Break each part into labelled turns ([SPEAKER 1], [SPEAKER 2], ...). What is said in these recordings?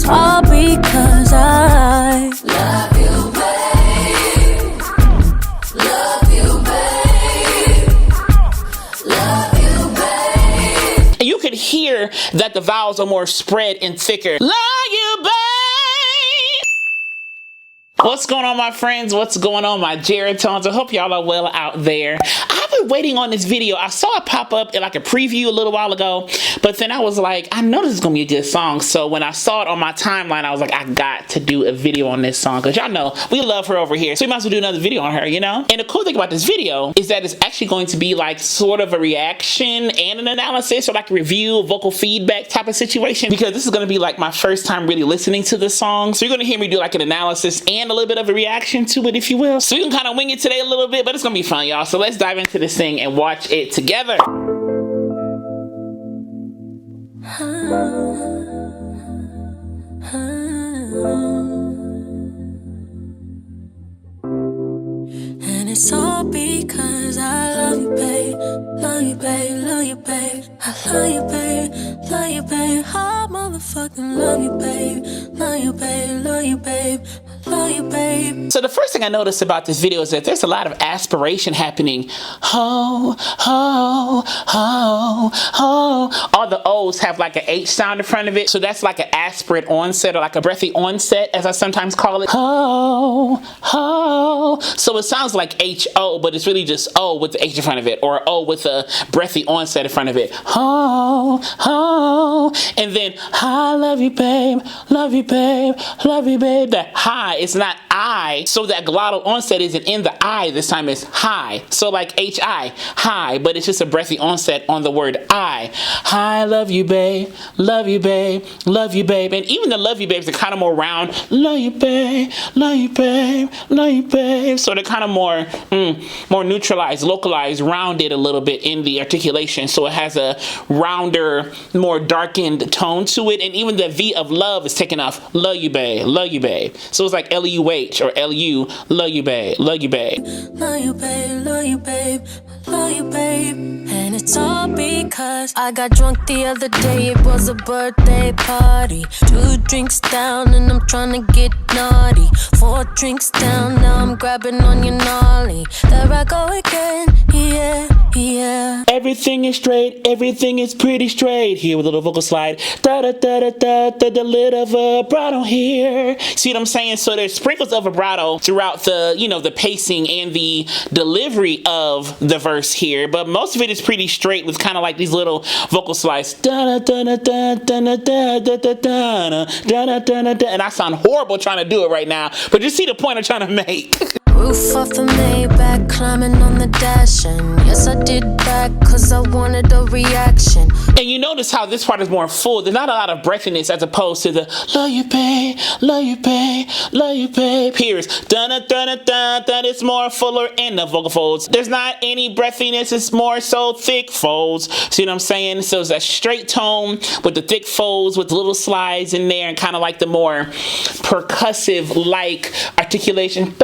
[SPEAKER 1] it's all because I love you, babe. Love you, babe. Love you, babe.
[SPEAKER 2] And you could hear that the vowels are more spread and thicker. Love you, babe. What's going on, my friends? What's going on, my Geratones? I hope y'all are well out there. I've been waiting on this video. I saw it pop up in like a preview a little while ago, but then I was like, I know this is gonna be a good song. So when I saw it on my timeline, I was like, I got to do a video on this song, because y'all know we love her over here. So we might as well do another video on her, you know? And the cool thing about this video is that it's actually going to be like sort of a reaction and an analysis, or like a review, vocal feedback type of situation, because this is gonna be like my first time really listening to the song. So you're gonna hear me do like an analysis and a little bit of a reaction to it, if you will. So you can kind of wing it today a little bit, but it's gonna be fun, y'all. So let's dive into this thing and watch it together.
[SPEAKER 1] And it's all because I love you, babe. Love you, babe. Love you, babe. I love you, babe. Love you, babe. I motherfucking love you, babe. Love you, babe. Love you, babe. Love you, babe.
[SPEAKER 2] So the first thing I noticed about this video is that there's a lot of aspiration happening. Ho, ho, ho, ho. All the O's have like an H sound in front of it. So that's like an aspirate onset, or like a breathy onset, as I sometimes call it. Ho, ho. So it sounds like H-O, but it's really just O with the H in front of it, or O with a breathy onset in front of it. Ho, ho. And then, I love you, babe. Love you, babe. Love you, babe. That high, it's not I. So that glottal onset isn't in the I this time, it's high. So like H-I, high, but it's just a breathy onset on the word I. I love you, babe. Love you, babe. Love you, babe. And even the love you, babes are kind of more round. Love you, babe. Love you, babe. Love you, babe. So they're kind of more, more neutralized, localized, rounded a little bit in the articulation. So it has a rounder, more darkened tone to it. And even the V of love is taken off. Love you, babe. Love you, babe. So it's like L-U-H or L-U. Love you, babe. Love you, babe.
[SPEAKER 1] Love you, babe. Love you, babe. Love you, babe. And it's all because I got drunk the other day. It was a birthday party. 2 drinks down and I'm trying to get naughty. 4 drinks down, now I'm grabbing on your nolly. There I go again, yeah, yeah.
[SPEAKER 2] Everything is straight, everything is pretty straight. Here with a little vocal slide. Da da da da da da da, little vibrato here. See what I'm saying? So there's sprinkles of vibrato throughout the, you know, the pacing and the delivery of the verse here, but most of it is pretty straight with kind of like these little vocal slides. Da da da da da da da da da da da da da. And I sound horrible trying to do it right now, but you see the point I'm trying to make.
[SPEAKER 1] Roof off the Maybach, climbing on the dash, and yes, I did back cause I wanted a reaction.
[SPEAKER 2] And you notice how this part is more full. There's not a lot of breathiness as opposed to the love you, babe, love you, babe, love you, babe. Here's da-da-da-da-da-da. It's more fuller in the vocal folds. There's not any breathiness. It's more so thick folds. See what I'm saying? So it's a straight tone with the thick folds with little slides in there and kind of like the more percussive like articulation.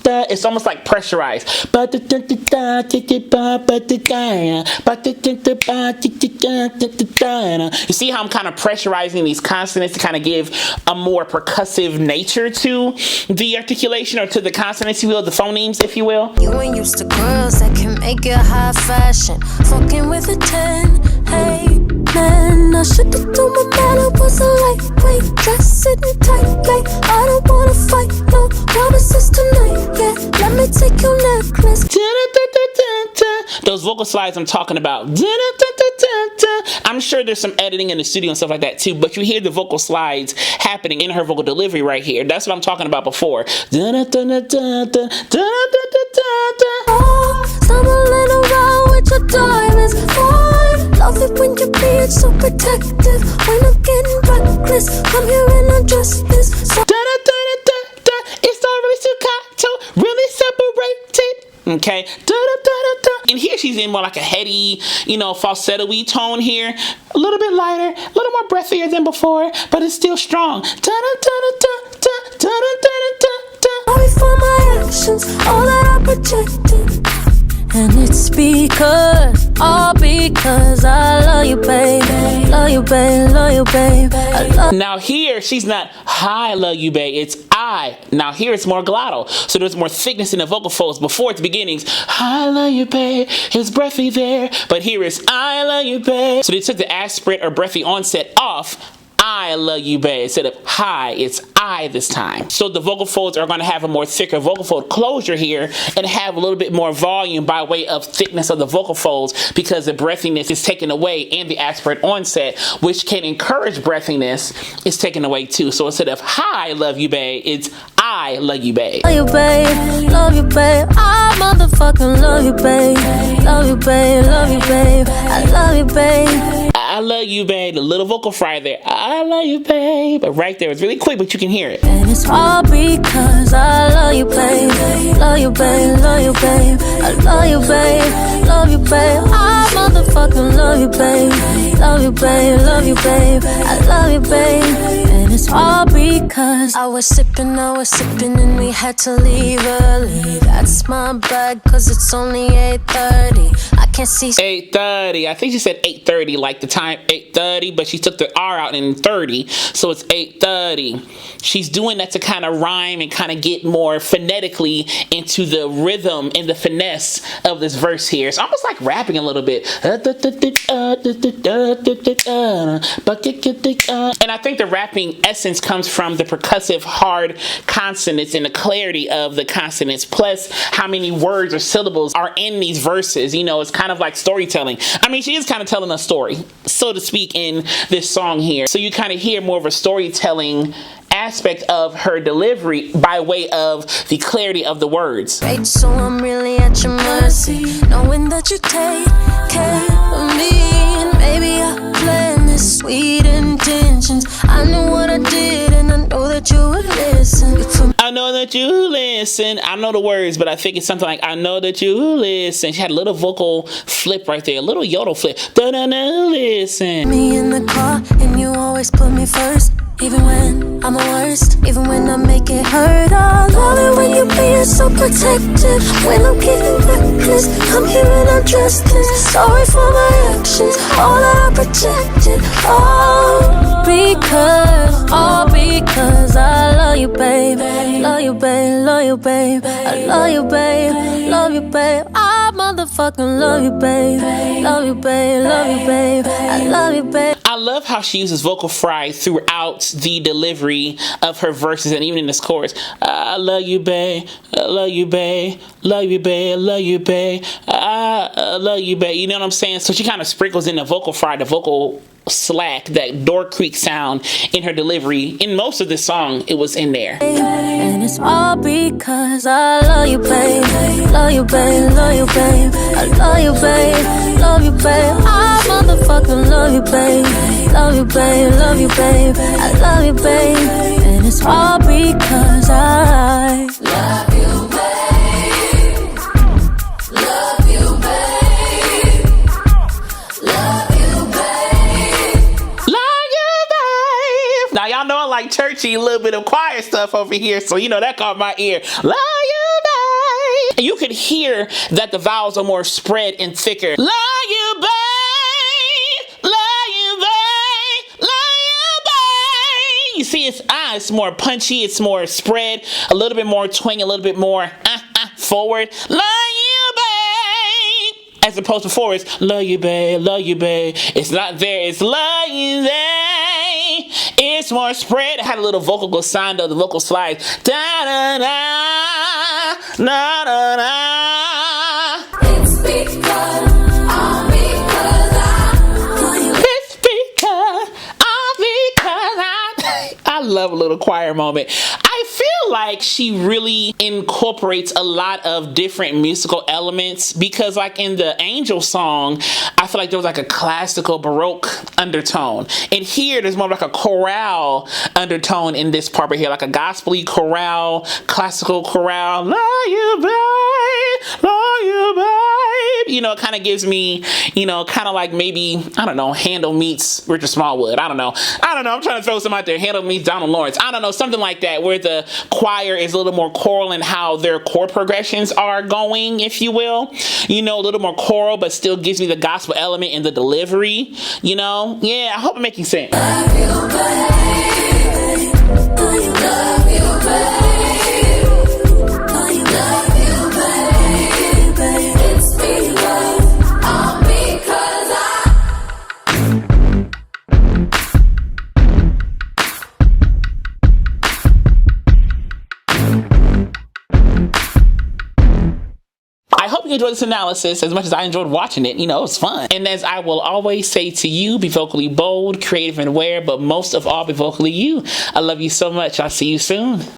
[SPEAKER 2] It's almost like pressurized. You see how I'm kind of pressurizing these consonants to kind of give a more percussive nature to the articulation, or to the consonants, if you will, the phonemes, if you will.
[SPEAKER 1] You ain't used to girls that can make it high fashion. Fucking with a 10, hey man, I should've told my man I was a lightweight, dress sitting tight, like I don't wanna fight, no promises tonight, yeah. Let me take your necklace.
[SPEAKER 2] Those vocal slides I'm talking about. I'm sure there's some editing in the studio and stuff like that too, but you hear the vocal slides happening in her vocal delivery right here. That's what I'm talking about before.
[SPEAKER 1] Oh, stumbling around with your diamonds, fine. Love it when you're being so protective. When I'm getting reckless, I'm here and I'm just this. So
[SPEAKER 2] it's all really staccato, really separated. Okay, and here she's in more like a heady, you know, falsetto-y tone here. A little bit lighter, a little more breathier than before, but it's still strong.
[SPEAKER 1] Sorry for my actions, all that I projected. And it's because, all because I love you, babe. Love you, babe, love you, babe. I love you.
[SPEAKER 2] Now here, she's not, hi, love you, babe. It's I. Now here it's more glottal. So there's more thickness in the vocal folds. Before at the beginnings, I love you, babe. It's breathy there. But here it's, I love you, babe. So they took the aspirate or breathy onset off. I love you, babe. Instead of hi, it's I this time. So the vocal folds are going to have a more thicker vocal fold closure here and have a little bit more volume by way of thickness of the vocal folds because the breathiness is taken away and the aspirate onset, which can encourage breathiness, is taken away too. So instead of hi, love you, babe, it's I love you, babe.
[SPEAKER 1] Love you, babe. Love you, babe. I motherfucking love you, babe. Love you, babe. Love you, babe. I love you, babe.
[SPEAKER 2] I love you, babe. The little vocal fry there. I love you, babe. But right there, it's really quick, but you can hear it.
[SPEAKER 1] And it's all because I love you, babe. Love you, babe. Love you, babe. I love you, babe. Love you, babe. I motherfucking love you, babe. Love you, babe. Love you, babe. I love you, babe. And it's all because I was sipping, and we had to leave early. That's my bad, cause it's only 8:30. I can't see
[SPEAKER 2] 8:30. I think she said 8:30, like the time 8:30, but she took the R out in 30, so it's 8:30. She's doing that to kind of rhyme and kind of get more phonetically into the rhythm and the finesse of this verse here. It's almost like rapping a little bit. And I think the rapping essence comes from the percussive hard consonants and the clarity of the consonants, plus how many words or syllables are in these verses. You know, it's kind of like storytelling. I mean, she is kind of telling a story, so to speak, in this song here. So you kind of hear more of a storytelling aspect of her delivery by way of the clarity of the words.
[SPEAKER 1] Right, so I'm really at your mercy, knowing that you take care of me. And maybe I planned this sweet intentions. I knew what I did, and I know that you would listen.
[SPEAKER 2] I know that you listen. I know the words, but I think it's something like, I know that you listen. She had a little vocal flip right there, a little yodel flip. Da-da-da, listen.
[SPEAKER 1] Me in the car, and you always put me first. Even when I'm the worst, even when I make it hurt. I love it when you're being so protective. When I'm getting reckless, I'm here and I'm dressed this. Sorry for my actions, all that I projected. All because I love you, babe. Love you, babe, love you, babe. I love you, babe, love you, babe. I motherfucking love you, babe. Love you, babe, love you, babe. I love you, babe.
[SPEAKER 2] I love how she uses vocal fry throughout the delivery of her verses and even in this chorus. I love you, babe. I love you, babe. Love you, babe. I love you, babe. I love you, babe. You know what I'm saying? So she kind of sprinkles in the vocal fry, the vocal slack, that door creak sound in her delivery. In most of this song, it was in there.
[SPEAKER 1] And it's all because I love you, babe. Love you, babe. Love you, babe. I love you, babe. Love you, babe. I motherfucking love you, babe. Love you, babe. Love you, babe. I love you, babe. And it's all because I love you, babe. Love you, babe. Love you, babe.
[SPEAKER 2] Love you, babe. Now y'all know I like churchy, a little bit of choir stuff over here, so you know that caught my ear. Love you, babe. And you could hear that the vowels are more spread and thicker. Love you, babe. You see, it's more punchy, it's more spread, a little bit more twang, a little bit more forward. Love you, babe. As opposed to before, it's love you, babe, love you, babe. It's not there, it's love you, babe. It's more spread. It had a little vocal glissando, the vocal slides. Da da da, da da da.
[SPEAKER 1] It's because all because I love you.
[SPEAKER 2] It's because I love a little choir moment. I feel like she really incorporates a lot of different musical elements because like in the Angel song, I feel like there was like a classical Baroque undertone. And here there's more like a chorale undertone in this part right here, like a gospel-y chorale, classical chorale. Love you, babe, love you, babe. babe. You know, it kind of gives me, you know, kind of like maybe, I don't know, Handle meets Richard Smallwood. I don't know. I'm trying to throw some out there. Handle meets Donald Lawrence. I don't know, something like that, where the choir is a little more choral in how their chord progressions are going, if you will. You know, a little more choral, but still gives me the gospel element in the delivery. You know, yeah, I hope I'm making sense. I hope you enjoyed this analysis as much as I enjoyed watching it. You know, it was fun. And as I will always say to you, be vocally bold, creative, and aware, but most of all, be vocally you. I love you so much. I'll see you soon.